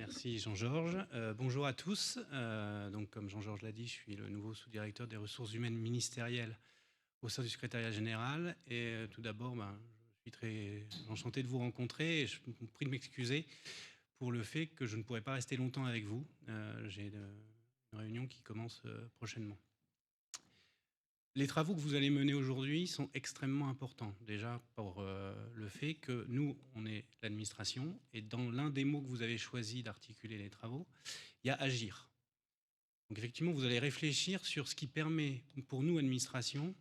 Merci Jean-Georges. Bonjour à tous. Donc, comme Jean-Georges l'a dit, je suis le nouveau sous-directeur des ressources humaines ministérielles au sein du secrétariat général. Et tout d'abord, je suis très enchanté de vous rencontrer et je vous prie de m'excuser pour le fait que je ne pourrai pas rester longtemps avec vous. J'ai une réunion qui commence prochainement. Les travaux que vous allez mener aujourd'hui sont extrêmement importants. Déjà pour le fait que nous, on est l'administration, et dans l'un des mots que vous avez choisi d'articuler les travaux, il y a agir. Donc effectivement, vous allez réfléchir sur ce qui permet pour nous, administration,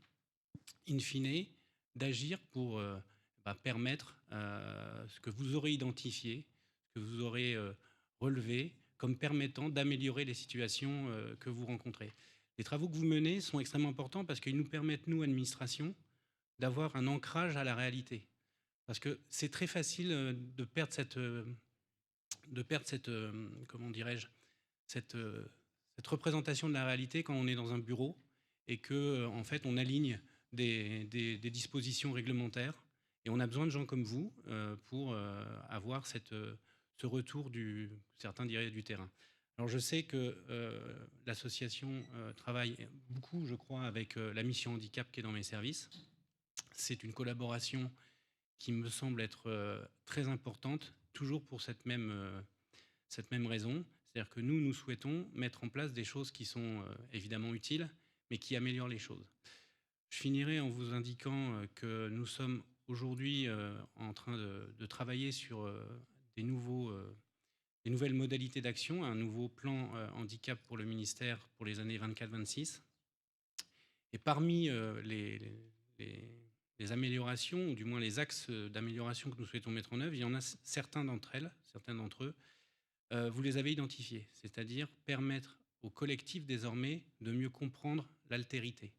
in fine, d'agir pour permettre ce que vous aurez identifié, ce que vous aurez relevé comme permettant d'améliorer les situations que vous rencontrez. Les travaux que vous menez sont extrêmement importants parce qu'ils nous permettent, nous, administration, d'avoir un ancrage à la réalité. Parce que c'est très facile de perdre cette comment dirais-je, cette, cette représentation de la réalité quand on est dans un bureau et que en fait on aligne des dispositions réglementaires, et on a besoin de gens comme vous pour avoir ce retour certains diraient du terrain. Alors je sais que l'association travaille beaucoup, je crois, avec la mission handicap qui est dans mes services. C'est une collaboration qui me semble être très importante, toujours pour cette même raison. C'est-à-dire que nous souhaitons mettre en place des choses qui sont évidemment utiles, mais qui améliorent les choses. Je finirai en vous indiquant que nous sommes aujourd'hui en train de travailler sur des nouvelles modalités d'action, un nouveau plan handicap pour le ministère pour les années 24-26. Et parmi les améliorations, ou du moins les axes d'amélioration que nous souhaitons mettre en œuvre, il y en a certains d'entre eux, vous les avez identifiés, c'est-à-dire permettre au collectif désormais de mieux comprendre l'altérité.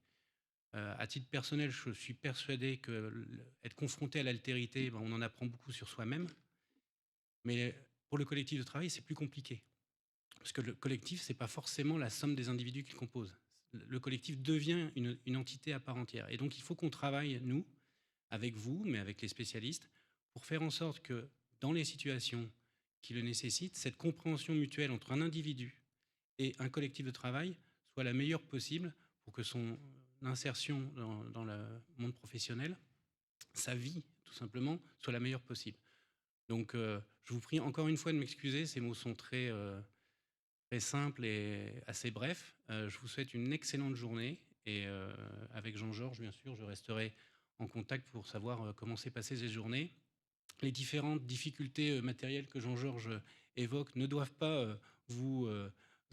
À titre personnel, je suis persuadé qu'être confronté à l'altérité, on en apprend beaucoup sur soi-même, mais pour le collectif de travail, c'est plus compliqué. Parce que le collectif, ce n'est pas forcément la somme des individus qu'il compose. Le collectif devient une entité à part entière. Et donc, il faut qu'on travaille, nous, avec vous, mais avec les spécialistes, pour faire en sorte que dans les situations qui le nécessitent, cette compréhension mutuelle entre un individu et un collectif de travail soit la meilleure possible pour que son insertion dans le monde professionnel, sa vie tout simplement, soit la meilleure possible. Donc je vous prie encore une fois de m'excuser, ces mots sont très simples et assez brefs. Je vous souhaite une excellente journée et avec Jean-Georges, bien sûr, je resterai en contact pour savoir comment s'est passée cette journée. Les différentes difficultés matérielles que Jean-Georges évoque ne doivent pas vous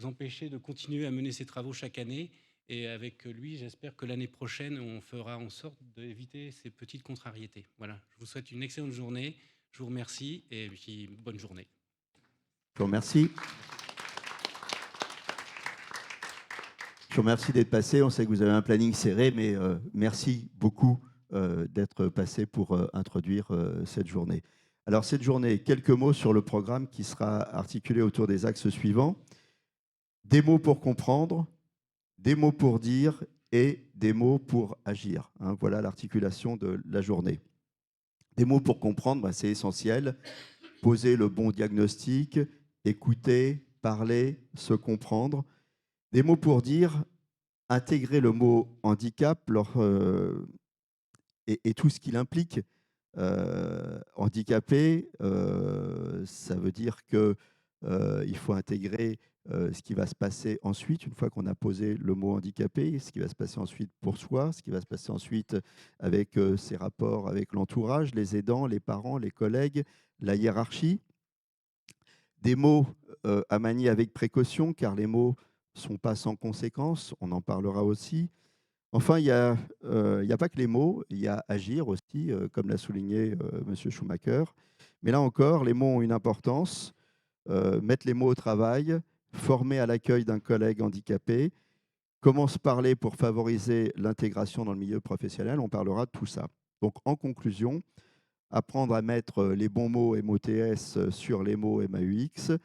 empêcher de continuer à mener ces travaux chaque année. Et avec lui, j'espère que l'année prochaine, on fera en sorte d'éviter ces petites contrariétés. Voilà, je vous souhaite une excellente journée. Je vous remercie et puis bonne journée. Je vous remercie. Je vous remercie d'être passé. On sait que vous avez un planning serré, mais merci beaucoup d'être passé pour introduire cette journée. Alors, cette journée, quelques mots sur le programme qui sera articulé autour des axes suivants. Des mots pour comprendre, des mots pour dire et des mots pour agir. Hein, voilà l'articulation de la journée. Des mots pour comprendre, c'est essentiel. Poser le bon diagnostic, écouter, parler, se comprendre. Des mots pour dire, intégrer le mot handicap et tout ce qu'il implique. Handicapé, ça veut dire qu'il faut intégrer ce qui va se passer ensuite, une fois qu'on a posé le mot handicapé, ce qui va se passer ensuite pour soi, ce qui va se passer ensuite avec ses rapports avec l'entourage, les aidants, les parents, les collègues, la hiérarchie. Des mots à manier avec précaution, car les mots ne sont pas sans conséquences, on en parlera aussi. Enfin, il n'y a pas que les mots, il y a agir aussi, comme l'a souligné M. Schumacher. Mais là encore, les mots ont une importance. Mettre les mots au travail, former à l'accueil d'un collègue handicapé, comment se parler pour favoriser l'intégration dans le milieu professionnel, on parlera de tout ça. Donc, en conclusion, apprendre à mettre les bons mots MOTS sur les mots MAUX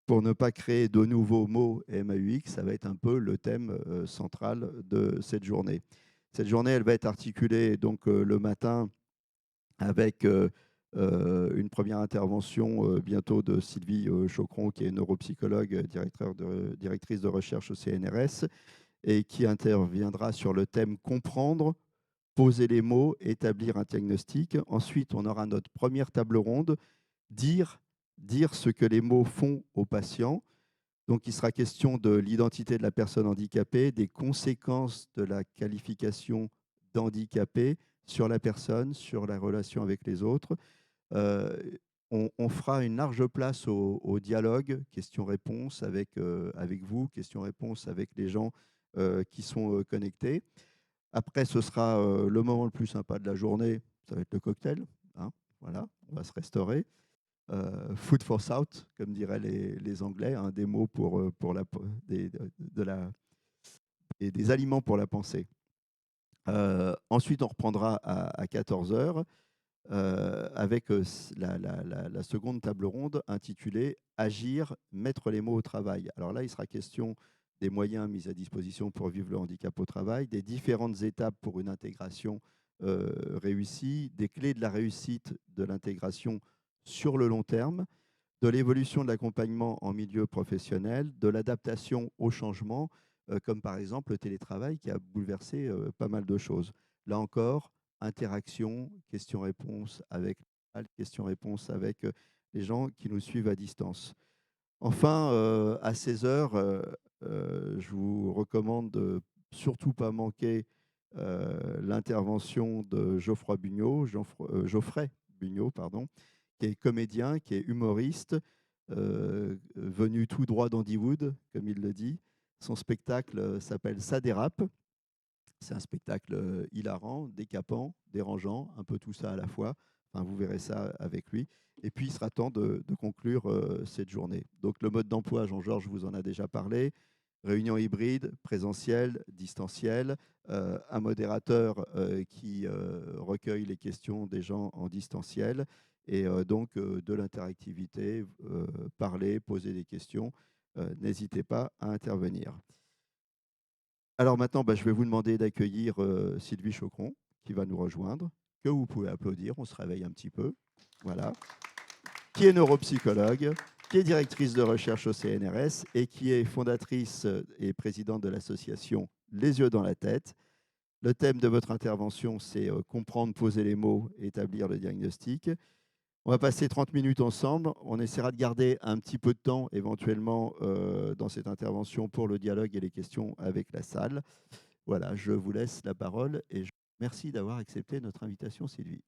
pour ne pas créer de nouveaux mots MAUX, ça va être un peu le thème central de cette journée. Cette journée, elle va être articulée donc, le matin avec une première intervention bientôt de Sylvie Chocron, qui est neuropsychologue, directrice de recherche au CNRS, et qui interviendra sur le thème comprendre, poser les mots, établir un diagnostic. Ensuite, on aura notre première table ronde, dire, dire ce que les mots font aux patients. Donc, il sera question de l'identité de la personne handicapée, des conséquences de la qualification d'handicapé sur la personne, sur la relation avec les autres. Euh, on fera une large place au dialogue, questions-réponses avec vous, questions-réponses avec les gens qui sont connectés. Après, ce sera le moment le plus sympa de la journée, ça va être le cocktail. Hein, voilà, on va se restaurer. Food for thought, comme diraient les Anglais, hein, des mots pour des aliments pour la pensée. Ensuite, on reprendra à 14 heures avec la seconde table ronde intitulée Agir, mettre les mots au travail. Alors là, il sera question des moyens mis à disposition pour vivre le handicap au travail, des différentes étapes pour une intégration réussie, des clés de la réussite de l'intégration sur le long terme, de l'évolution de l'accompagnement en milieu professionnel, de l'adaptation au changement, comme par exemple le télétravail qui a bouleversé pas mal de choses. Là encore, interaction, questions-réponses avec questions-réponses avec les gens qui nous suivent à distance. Enfin, à 16 heures, je vous recommande de surtout pas manquer l'intervention de Geoffrey Bugnot, pardon, qui est comédien, qui est humoriste, venu tout droit d'Hollywood, comme il le dit. Son spectacle s'appelle Ça dérape. C'est un spectacle hilarant, décapant, dérangeant, un peu tout ça à la fois. Enfin, vous verrez ça avec lui. Et puis, il sera temps de conclure cette journée. Donc, le mode d'emploi, Jean-Georges vous en a déjà parlé. Réunion hybride, présentielle, distancielle, un modérateur qui recueille les questions des gens en distanciel et donc de l'interactivité, parler, poser des questions. N'hésitez pas à intervenir. Alors maintenant, je vais vous demander d'accueillir Sylvie Chocron, qui va nous rejoindre, que vous pouvez applaudir, on se réveille un petit peu, voilà, qui est neuropsychologue, qui est directrice de recherche au CNRS et qui est fondatrice et présidente de l'association Les yeux dans la tête. Le thème de votre intervention, c'est comprendre, poser les mots, établir le diagnostic. On va passer 30 minutes ensemble. On essaiera de garder un petit peu de temps éventuellement dans cette intervention pour le dialogue et les questions avec la salle. Voilà, je vous laisse la parole et merci d'avoir accepté notre invitation, Sylvie.